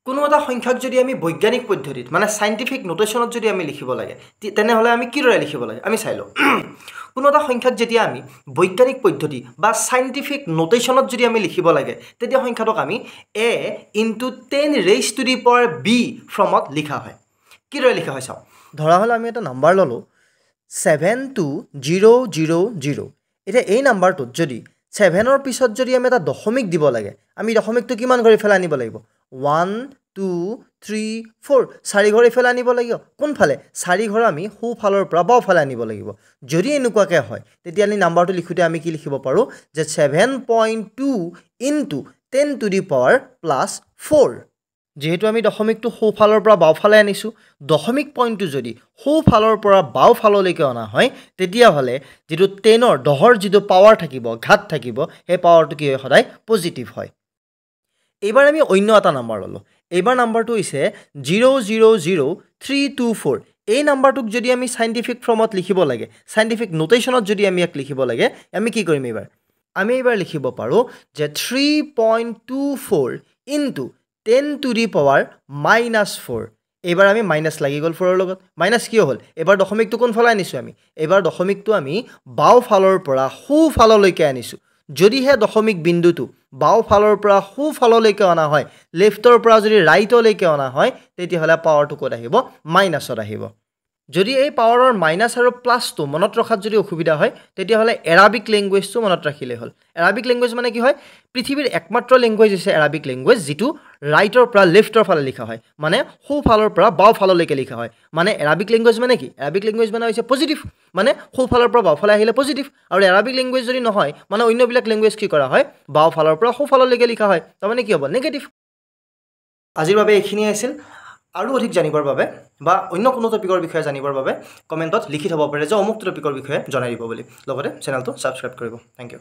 কোনো এটা সংখ্যাক যদি আমি বৈজ্ঞানিক পদ্ধতিত মানে সাইন্টিফিক নোটেশনত যদি আমি লিখিব লাগে তেনেহ'লে আমি কিদৰে লিখিব লাগে আমি চাই লওঁ কোনো এটা সংখ্যাক যেতিয়া আমি বৈজ্ঞানিক পদ্ধতি বা সাইন্টিফিক নোটেশনত যদি আমি লিখিব লাগে তেতিয়া সংখ্যাটোক আমি a × 10 raised to the power b ফৰ্মত লিখা হয় কিদৰে লিখা হয় চাওঁ ধৰা হ'ল আমি এটা নাম্বাৰ ল'লোঁ 72000 এতিয়া এই নাম্বাৰটোত যদি 7ৰ পিছত যদি আমি এটা দশমিক দিব লাগে আমি দশমিকটো কিমান কৰি ফেলাই আনিব লাগিব 1 2 3 4 4 ঘৰ ইফালে আনিব লাগিব কোনফালে 4 ঘৰ আমি সোঁফালৰ পৰা বাওঁফালে আনিব লাগিব যদি এনেকুৱাকৈ হয় তেতিয়া আমি নাম্বাৰটো লিখোঁতে আমি কি লিখিব পাৰোঁ যে 7.2 × 10 to the power +4 যেহেতু আমি দশমিকটো সোঁফালৰ পৰা বাওঁফালে আনিছোঁ দশমিক পইণ্টটো যদি সোঁফালৰ পৰা বাওঁফাললৈকে অনা হয় তেতিয়াহ'লে যিটো 10ৰ 10ৰ যিটো পাৱাৰ থাকিব ঘাত থাকিব সেই পাৱাৰটো কি হয় সদায় পজিটিভ হয় এইবাৰ আমি অন্য এটা নাম্বাৰ ল'লোঁ এইবাৰ নাম্বাৰটো হৈছে 000324 এই নাম্বাৰটোক যদি আমি সাইন্টিফিক ফৰ্মত লিখিব লাগে সাইন্টিফিক নোটেশনত যদি আমি ইয়াক লিখিব লাগে আমি কি কৰিম এইবাৰ আমি এইবাৰ লিখিব পাৰোঁ যে 3.24 × 10 to the power -4 এইবাৰ আমি মাইনাছ লাগি গ'ল 4ৰ লগত মাইনাছ কিয় হ'ল এইবাৰ দশমিকটো কোনফালে আনিছোঁ আমি এইবাৰ দশমিকটো আমি বাওঁফালৰ পৰা সোঁফাললৈকে আনিছোঁ যদিহে দশমিক বিন্দুটো বাওঁফালৰ পৰা সোঁফাললৈকে অনা হয় লেফ্টৰ পৰা যদি ৰাইটলৈকে অনা হয় তেতিয়াহ'লে পাৱাৰটো ক'ত আহিব মাইনাছত আহিব যদি এই পাৱাৰৰ মাইনাছ আৰু প্লাছটো মনত ৰখাত যদি অসুবিধা হয় তেতিয়াহ'লে এৰাবিক লেংগুৱেজটো মনত ৰাখিলে হ'ল এৰাবিক লেংগুৱেজ মানে কি হয় পৃথিৱীৰ একমাত্ৰ লেংগুৱেজ হৈছে এৰাবিক লেংগুৱেজ যিটো ৰাইটৰ পৰা লেফ্টৰ ফালে লিখা হয় মানে সোঁফালৰ পৰা বাওঁফাললৈকে লিখা হয় মানে এৰাবিক লেংগুৱেজ মানে কি এৰাবিক লেংগুৱেজ মানে হৈছে পজিটিভ মানে সোঁফালৰ পৰা বাওঁফালে আহিলে পজিটিভ আৰু এৰাবিক লেংগুৱেজ যদি নহয় মানে অন্যবিলাক লেংগুৱেজ কি কৰা হয় বাওঁফালৰ পৰা সোঁফাললৈকে লিখা হয় তাৰমানে কি হ'ব নিগেটিভ আজিৰ বাবে এইখিনি আছিল আৰু অধিক জানিবৰ বাবে বা অন্য কোনো টপিকৰ বিষয়ে জানিবৰ বাবে কমেণ্টত লিখি থ'ব পাৰে যে অমুক টপিকৰ বিষয়ে জনাই দিব বুলি লগতে চেনেলটো ছাবস্ক্ৰাইব কৰিব থেংক ইউ